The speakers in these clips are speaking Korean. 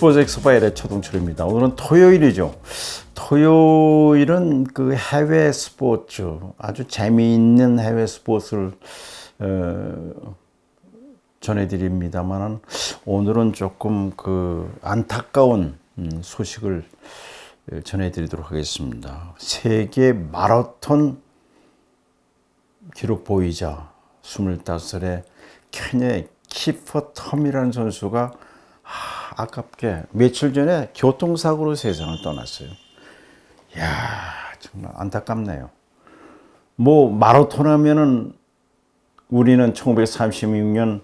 스포츠 엑스파일의 초동철입니다. 오늘은 토요일이죠. 토요일은 그 해외 스포츠, 아주 재미있는 해외 스포츠를 전해드립니다만은 오늘은 조금 그 안타까운 소식을 전해드리도록 하겠습니다. 세계 마라톤 기록 보이자 25살의 케냐의 키퍼 텀이라는 선수가 아깝게 며칠 전에 교통사고로 세상을 떠났어요. 이야, 정말 안타깝네요. 뭐 마라톤 하면은 우리는 1936년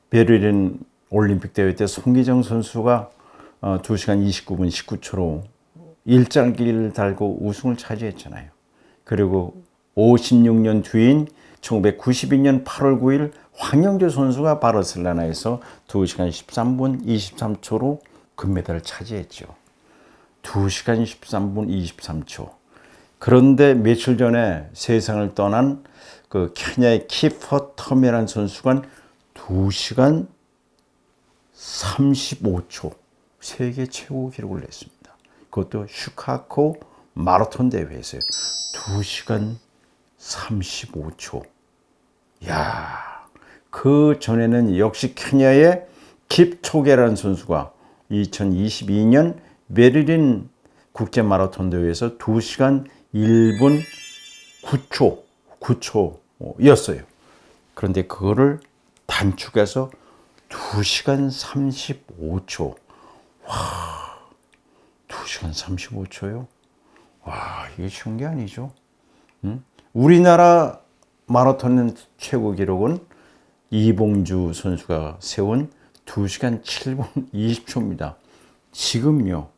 베를린 올림픽 대회 때 송기정 선수가 2시간 29분 19초로 일장기를 달고 우승을 차지했잖아요. 그리고 56년 뒤인 1992년 8월 9일 황영조 선수가 바르셀로나에서 2시간 13분 23초로 금메달을 차지했죠. 2시간 13분 23초. 그런데 며칠 전에 세상을 떠난 그 케냐의 키퍼 텀이라는 선수가 2시간 35초 세계 최고 기록을 냈습니다. 그것도 시카고 마라톤 대회에서요. 2시간 35초. 야, 그 전에는 역시 케냐의 킵초게라는 선수가 2022년 베를린 국제 마라톤 대회에서 2시간 1분 9초였어요. 그런데 그거를 단축해서 2시간 35초. 와, 2시간 35초요? 와, 이게 쉬운 게 아니죠. 우리나라 마라톤 최고 기록은 이봉주 선수가 세운 2시간 7분 20초입니다. 지금요,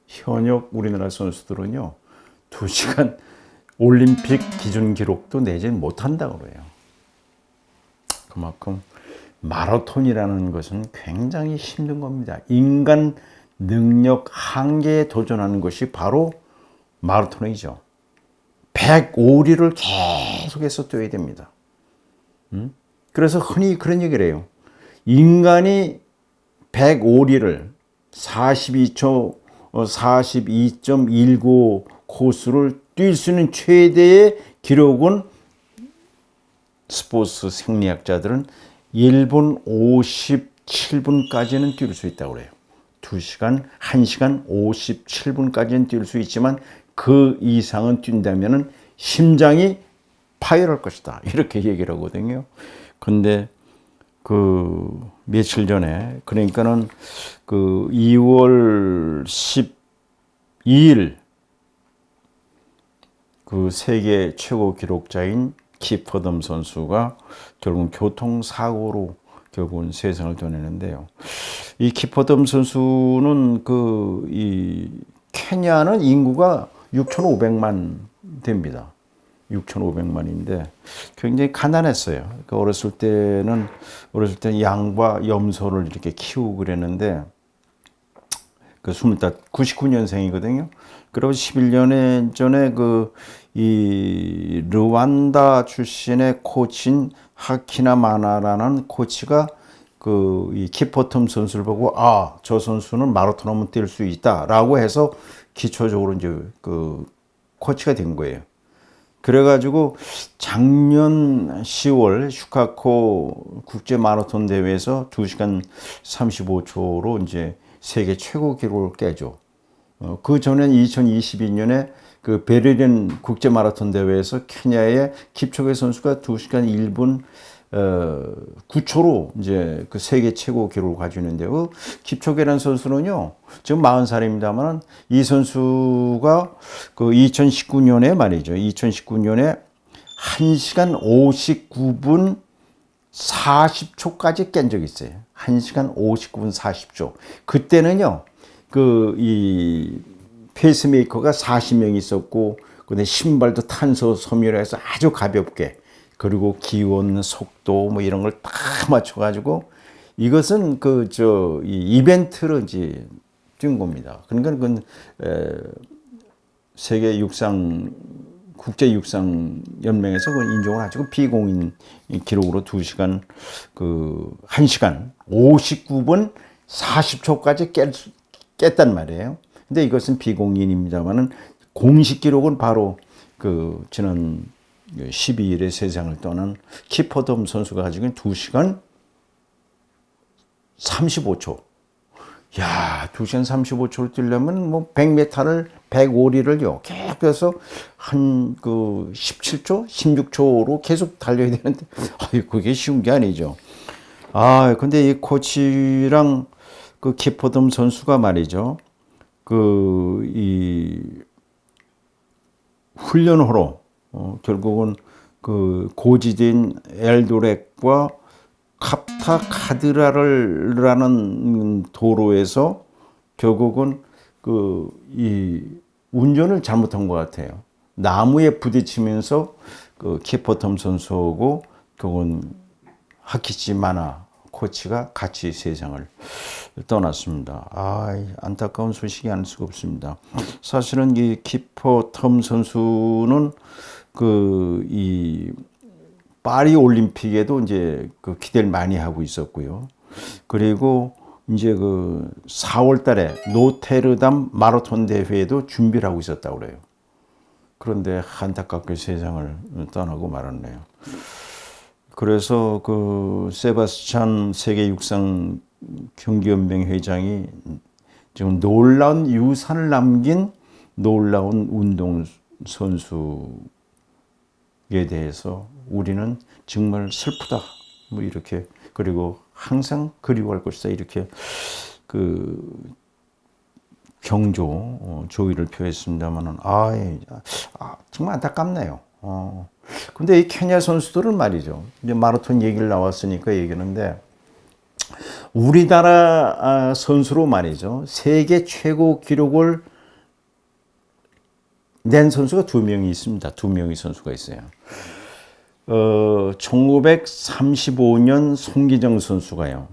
현역 우리나라 선수들은요, 2시간 올림픽 기준 기록도 내지 못한다고 그래요. 그만큼 마라톤이라는 것은 굉장히 힘든 겁니다. 인간 능력 한계에 도전하는 것이 바로 마라톤이죠. 105리를 계속해서 뛰어야 됩니다. 그래서 흔히 그런 얘기를 해요. 인간이 105리를 42초 42.19 코스를 뛸 수 있는 최대의 기록은 스포츠 생리학자들은 1분 57분까지는 뛸 수 있다고 그래요. 1시간 57분까지는 뛸 수 있지만 그 이상은 뛴다면은 심장이 파열할 것이다. 이렇게 얘기를 하거든요. 근데 그 며칠 전에, 그러니까는 그 2월 12일 그 세계 최고 기록자인 키퍼덤 선수가 결국 교통사고로 결국은 세상을 떠내는데요. 이 키퍼덤 선수는 이 케냐는 인구가 6,500만 됩니다. 6,500만인데 굉장히 가난했어요. 그러니까 어렸을 때는 양과 염소를 이렇게 키우고 그랬는데 그 99년생이거든요. 그리고 11년 전에 이 르완다 출신의 코치인 하키나마나라는 코치가 이 키퍼텀 선수를 보고 저 선수는 마라톤 하면 뛸 수 있다라고 해서 기초적으로 이제 코치가 된 거예요. 그래가지고 작년 10월 시카고 국제 마라톤 대회에서 2시간 35초로 이제 세계 최고 기록을 깨죠. 그 전엔 2022년에 그 베를린 국제 마라톤 대회에서 케냐의 킵초게 선수가 2시간 1분 9초로 이제 그 세계 최고 기록을 가지고 있는데요. 킵초게라는 선수는요, 지금 40살입니다만 이 선수가 그 2019년에 말이죠. 2019년에 1시간 59분 40초까지 깬 적이 있어요. 1시간 59분 40초. 그때는요, 이 페이스메이커가 40명 있었고, 근데 신발도 탄소 섬유라해서 아주 가볍게, 그리고 기온, 속도 뭐 이런 걸 다 맞춰가지고 이것은 이 이벤트로 이제 뛴 겁니다. 그러니까 그건 세계 육상 국제 육상 연맹에서 그걸 인정을 하시고 비공인 기록으로 1시간 59분 40초까지 깼단 말이에요. 근데 이것은 비공인입니다만은 공식 기록은 바로 그 지난 12일에 세상을 떠난 키퍼덤 선수가 가지고 있는 2시간 35초. 야, 2시간 35초를 뛰려면 뭐 100m를 105리를요. 계속해서 한 그 17초, 16초로 계속 달려야 되는데 그게 쉬운 게 아니죠. 근데 이 코치랑 그 키퍼덤 선수가 말이죠. 이 훈련 후로 결국은 그 고지된 엘도렉과 캅타 카드라라는 도로에서 결국은 이 운전을 잘못한 것 같아요. 나무에 부딪히면서 그 키퍼텀 선수하고 그건 하키치 마나 코치가 같이 세상을 떠났습니다. 안타까운 소식이 아닐 수가 없습니다. 사실은 이 키퍼텀 선수는 이 파리 올림픽에도 이제 그 기대를 많이 하고 있었고요. 그리고 이제 그 4월 달에 노테르담 마라톤 대회에도 준비를 하고 있었다고 그래요. 그런데 안타깝게 세상을 떠나고 말았네요. 그래서 그 세바스찬 세계 육상 경기연맹 회장이 지금 놀라운 유산을 남긴 놀라운 운동 선수에 대해서 우리는 정말 슬프다. 뭐 이렇게 그리고 항상 그리워할 것이다. 이렇게 그 경조 조의를 표했습니다만은 정말 안타깝네요. 근데 이 케냐 선수들은 말이죠. 이제 마라톤 얘기를 나왔으니까 얘기하는데 우리나라 선수로 말이죠. 세계 최고 기록을 낸 선수가 2명이 있습니다. 2명의 선수가 있어요. 1935년 송기정 선수가요.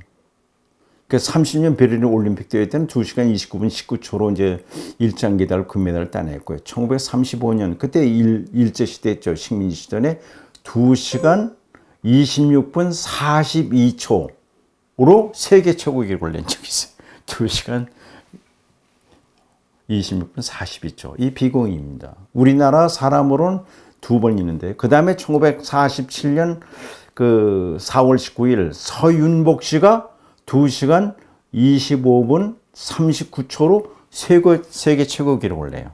그 30년 베를린 올림픽 대회 때는 2시간 29분 19초로 이제 일장기달 금메달을 따냈고요. 1935년 그때 일제 시대였죠. 식민지 시절에 2시간 26분 42초로 세계 최고 기록을 낸 적이 있어요. 2시간 26분 42초. 이 비공입니다. 우리나라 사람으로는 2번 있는데 그 다음에 1947년 그 4월 19일 서윤복 씨가 2시간 25분 39초로 세계 최고 기록을 내요.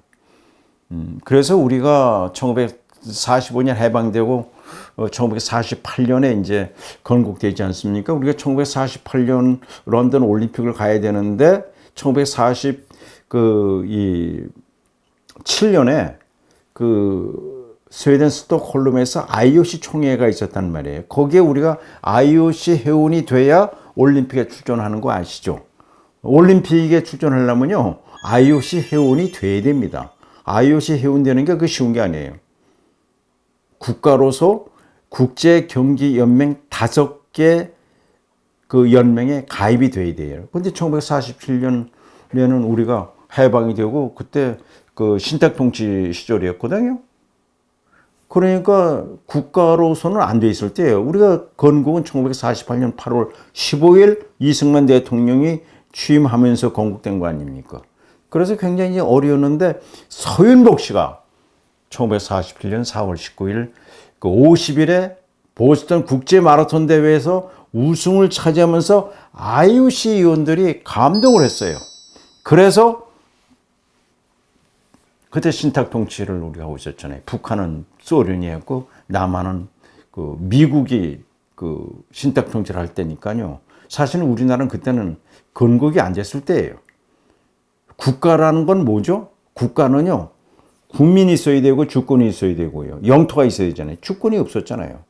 그래서 우리가 1945년 해방되고 1948년에 이제 건국되지 않습니까? 우리가 1948년 런던 올림픽을 가야 되는데 1947년에 스웨덴 스톡홀름에서 IOC 총회가 있었단 말이에요. 거기에 우리가 IOC 회원이 돼야 올림픽에 출전하는 거 아시죠? 올림픽에 출전하려면요, IOC 회원이 돼야 됩니다. IOC 회원 되는 게 그 쉬운 게 아니에요. 국가로서 국제경기연맹 5개 그 연맹에 가입이 돼야 돼요. 근데 1947년에는 우리가 해방이 되고 그때 그 신탁통치 시절이었거든요. 그러니까 국가로서는 안 돼 있을 때예요. 우리가 건국은 1948년 8월 15일 이승만 대통령이 취임하면서 건국된 거 아닙니까? 그래서 굉장히 어려웠는데 서윤복 씨가 1947년 4월 19일 그 50일에 보스턴 국제 마라톤 대회에서 우승을 차지하면서 IOC 위원들이 감동을 했어요. 그래서 그때 신탁 통치를 우리가 하고 있었잖아요. 북한은 소련이 했고 남한은 그 미국이 그 신탁 통치를 할 때니까요. 사실은 우리나라는 그때는 건국이 안 됐을 때예요. 국가라는 건 뭐죠? 국가는요. 국민이 있어야 되고 주권이 있어야 되고요. 영토가 있어야 되잖아요. 주권이 없었잖아요.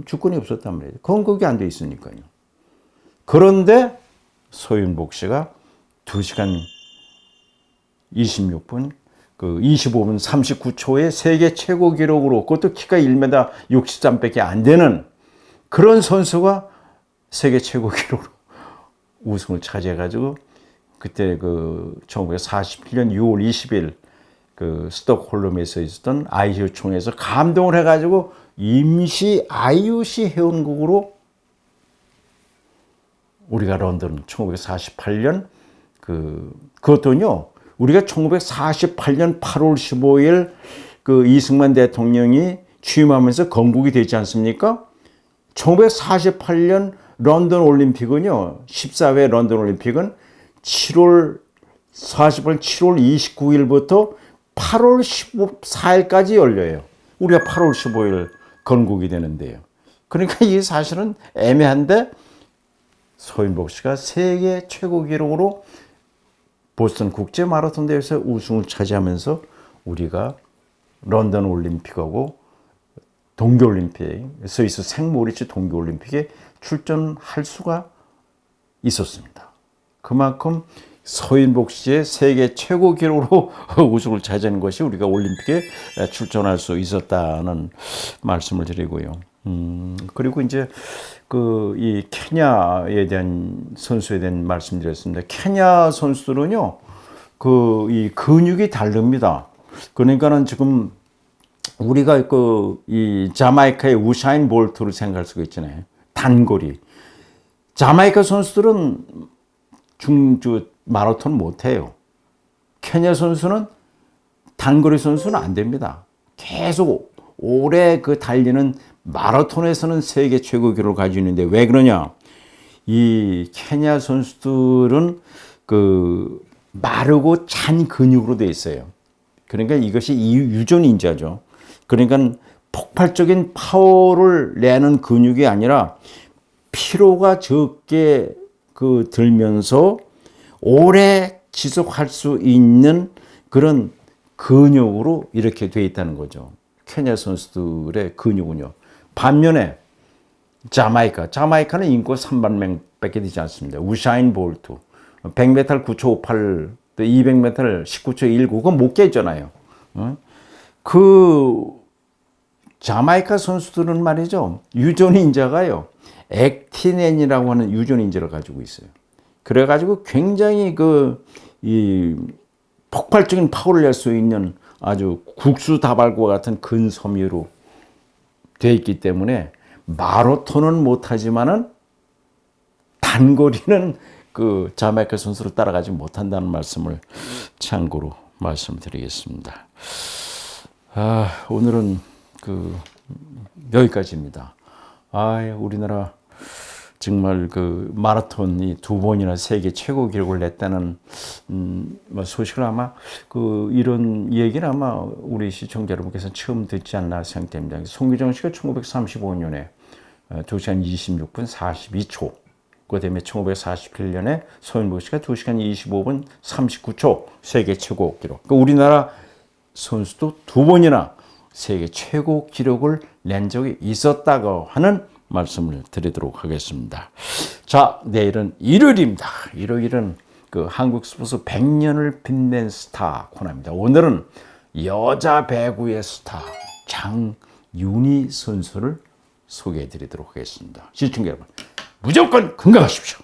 주권이 없었단 말이에요. 건국이 안 돼 있으니까요. 그런데 서윤복 씨가 2시간 26분 25분 39초의 세계 최고 기록으로 그것도 키가 1m 63밖에 안 되는 그런 선수가 세계 최고 기록으로 우승을 차지해가지고 그때 1947년 6월 20일 스톡홀름에서 있었던 IOC 총회에서 감동을 해가지고 임시 IOC 회원국으로 우리가 런던 1948년 그것도요. 우리가 1948년 8월 15일 그 이승만 대통령이 취임하면서 건국이 되지 않습니까? 1948년 런던 올림픽은요. 14회 런던 올림픽은 7월 29일부터 8월 14일까지 열려요. 우리가 8월 15일 건국이 되는데요. 그러니까 이게 사실은 애매한데 서인복 씨가 세계 최고 기록으로 보스턴 국제 마라톤 대회에서 우승을 차지하면서 우리가 런던 올림픽하고 동계올림픽, 스위스 생모리츠 동계올림픽에 출전할 수가 있었습니다. 그만큼 서인복 씨의 세계 최고 기록으로 우승을 차지한 것이 우리가 올림픽에 출전할 수 있었다는 말씀을 드리고요. 그리고 이제 이 케냐에 대한 선수에 대한 말씀드렸습니다. 케냐 선수들은요, 이 근육이 다릅니다. 그러니까는 지금 우리가 이 자마이카의 우사인 볼트를 생각할 수가 있잖아요. 단거리. 자마이카 선수들은 마라톤 못해요. 케냐 선수는 단거리 선수는 안 됩니다. 계속 오래 달리는 마라톤에서는 세계 최고 기록을 가지고 있는데 왜 그러냐? 이 케냐 선수들은 마르고 찬 근육으로 되어 있어요. 그러니까 이것이 유전인자죠. 그러니까 폭발적인 파워를 내는 근육이 아니라 피로가 적게 들면서 오래 지속할 수 있는 그런 근육으로 이렇게 되어 있다는 거죠. 케냐 선수들의 근육은요. 반면에 자마이카는 인구 3만명밖에 되지 않습니다. 우사인 볼트 100m 9초 58, 200m 19초 19, 그건 못 깨잖아요. 자마이카 선수들은 말이죠. 유전인자가요. 액티닌이라고 하는 유전인자를 가지고 있어요. 그래가지고 굉장히 이 폭발적인 파워를 낼 수 있는 아주 국수다발과 같은 근섬유로 되어 있기 때문에 마라톤은 못하지만은 단거리는 자마이카 선수를 따라가지 못한다는 말씀을 참고로 말씀드리겠습니다. 오늘은 여기까지입니다. 우리나라 정말 마라톤이 2번이나 세계 최고 기록을 냈다는 소식을 아마 이런 얘기는 아마 우리 시청자 여러분께서 처음 듣지 않나 생각됩니다. 송기정 씨가 1935년에 2시간 26분 42초, 그 다음에 1947년에 서인복 씨가 2시간 25분 39초 세계 최고 기록. 우리나라 선수도 2번이나 세계 최고 기록을 낸 적이 있었다고 하는 말씀을 드리도록 하겠습니다. 자, 내일은 일요일입니다. 일요일은 한국 스포츠 100년을 빛낸 스타 코너입니다. 오늘은 여자 배구의 스타 장윤희 선수를 소개해 드리도록 하겠습니다. 시청자 여러분, 무조건 건강하십시오.